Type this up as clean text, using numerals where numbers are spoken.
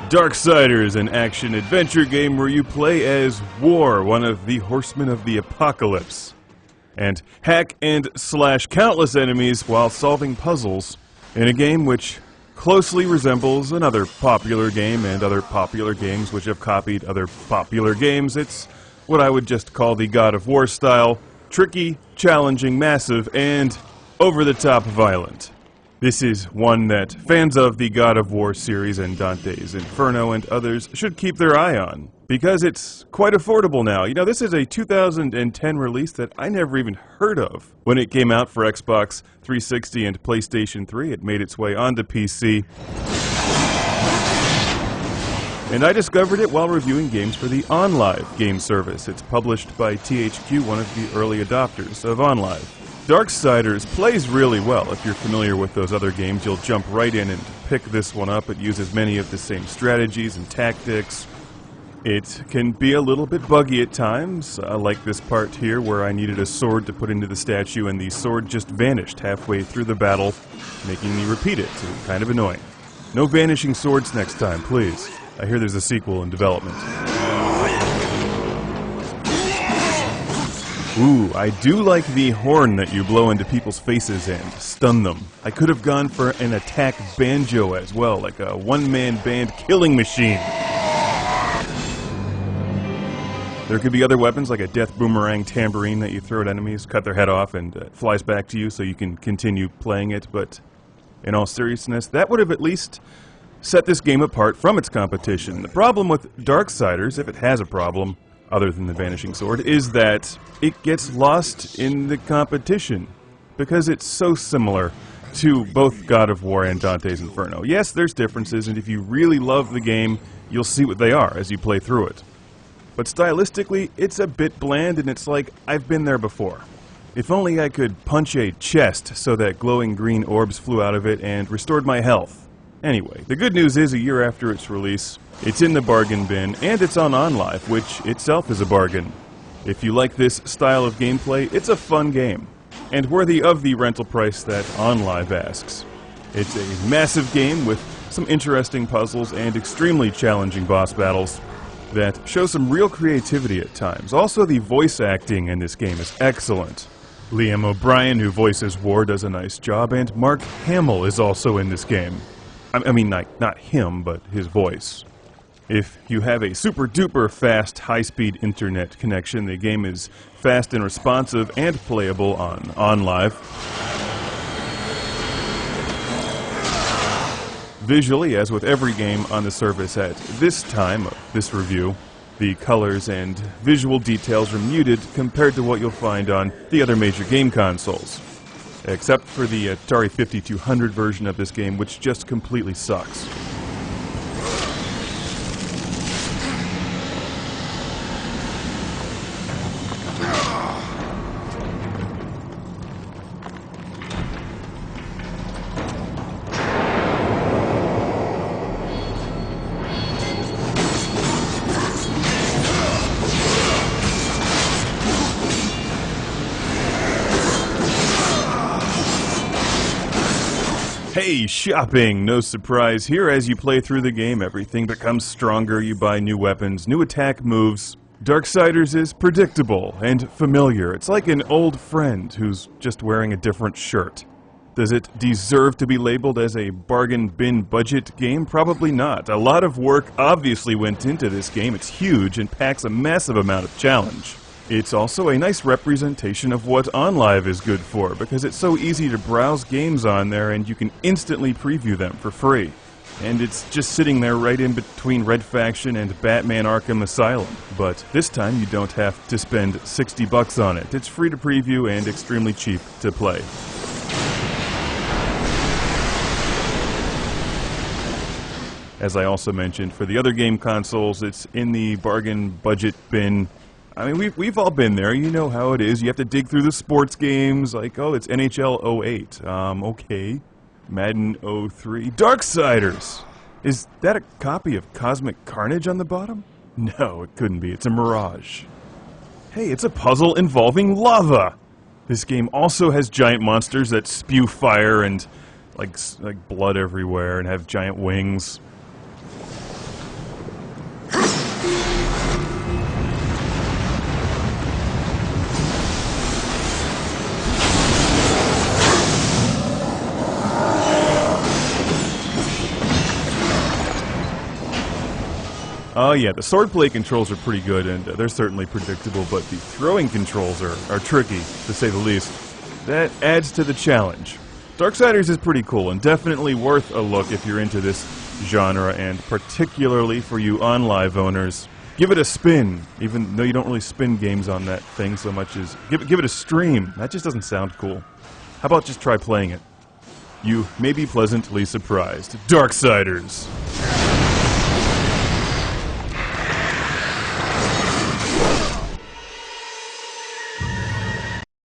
Darksiders, an action-adventure game where you play as War, one of the horsemen of the apocalypse, and hack and slash countless enemies while solving puzzles in a game which closely resembles another popular game and other popular games which have copied other popular games. It's what I would just call the God of War style: tricky, challenging, massive, and over-the-top violent. This is one that fans of the God of War series and Dante's Inferno and others should keep their eye on, because it's quite affordable now. You know, this is a 2010 release that I never even heard of. When it came out for Xbox 360 and PlayStation 3, it made its way onto PC. And I discovered it while reviewing games for the OnLive game service. It's published by THQ, one of the early adopters of OnLive. Darksiders plays really well. If you're familiar with those other games, you'll jump right in and pick this one up. It uses many of the same strategies and tactics. It can be a little bit buggy at times, like this part here where I needed a sword to put into the statue and the sword just vanished halfway through the battle, making me repeat it. It's kind of annoying. No vanishing swords next time, please. I hear there's a sequel in development. Ooh, I do like the horn that you blow into people's faces and stun them. I could have gone for an attack banjo as well, like a one-man band killing machine. There could be other weapons like a death boomerang tambourine that you throw at enemies, cut their head off, and it flies back to you so you can continue playing it, but in all seriousness, that would have at least set this game apart from its competition. The problem with Darksiders, if it has a problem, other than the vanishing sword, is that it gets lost in the competition because it's so similar to both God of War and Dante's Inferno. Yes, there's differences, and if you really love the game, you'll see what they are as you play through it. But stylistically, it's a bit bland, and it's like, I've been there before. If only I could punch a chest so that glowing green orbs flew out of it and restored my health. Anyway, the good news is a year after its release, it's in the bargain bin, and it's on OnLive, which itself is a bargain. If you like this style of gameplay, it's a fun game, and worthy of the rental price that OnLive asks. It's a massive game with some interesting puzzles and extremely challenging boss battles that show some real creativity at times. Also, the voice acting in this game is excellent. Liam O'Brien, who voices War, does a nice job, and Mark Hamill is also in this game. I mean, not him, but his voice. If you have a super-duper fast, high-speed internet connection, the game is fast and responsive and playable on OnLive. Visually, as with every game on the service at this time of this review, the colors and visual details are muted compared to what you'll find on the other major game consoles. Except for the Atari 5200 version of this game, which just completely sucks. Hey, shopping! No surprise here. As you play through the game, everything becomes stronger, you buy new weapons, new attack moves. Darksiders is predictable and familiar. It's like an old friend who's just wearing a different shirt. Does it deserve to be labeled as a bargain bin budget game? Probably not. A lot of work obviously went into this game. It's huge and packs a massive amount of challenge. It's also a nice representation of what OnLive is good for, because it's so easy to browse games on there and you can instantly preview them for free. And it's just sitting there right in between Red Faction and Batman Arkham Asylum. But this time you don't have to spend $60 on it. It's free to preview and extremely cheap to play. As I also mentioned, for the other game consoles, it's in the bargain budget bin. I mean, we've all been there. You know how it is. You have to dig through the sports games, like, oh, it's NHL 08. Okay. Madden 03. Darksiders! Is that a copy of Cosmic Carnage on the bottom? No, it couldn't be. It's a mirage. Hey, it's a puzzle involving lava! This game also has giant monsters that spew fire and, like blood everywhere and have giant wings. Oh yeah, the swordplay controls are pretty good, and they're certainly predictable, but the throwing controls are tricky, to say the least. That adds to the challenge. Darksiders is pretty cool, and definitely worth a look if you're into this genre, and particularly for you OnLive owners. Give it a spin, even though you don't really spin games on that thing so much as... Give it a stream. That just doesn't sound cool. How about just try playing it? You may be pleasantly surprised. Darksiders!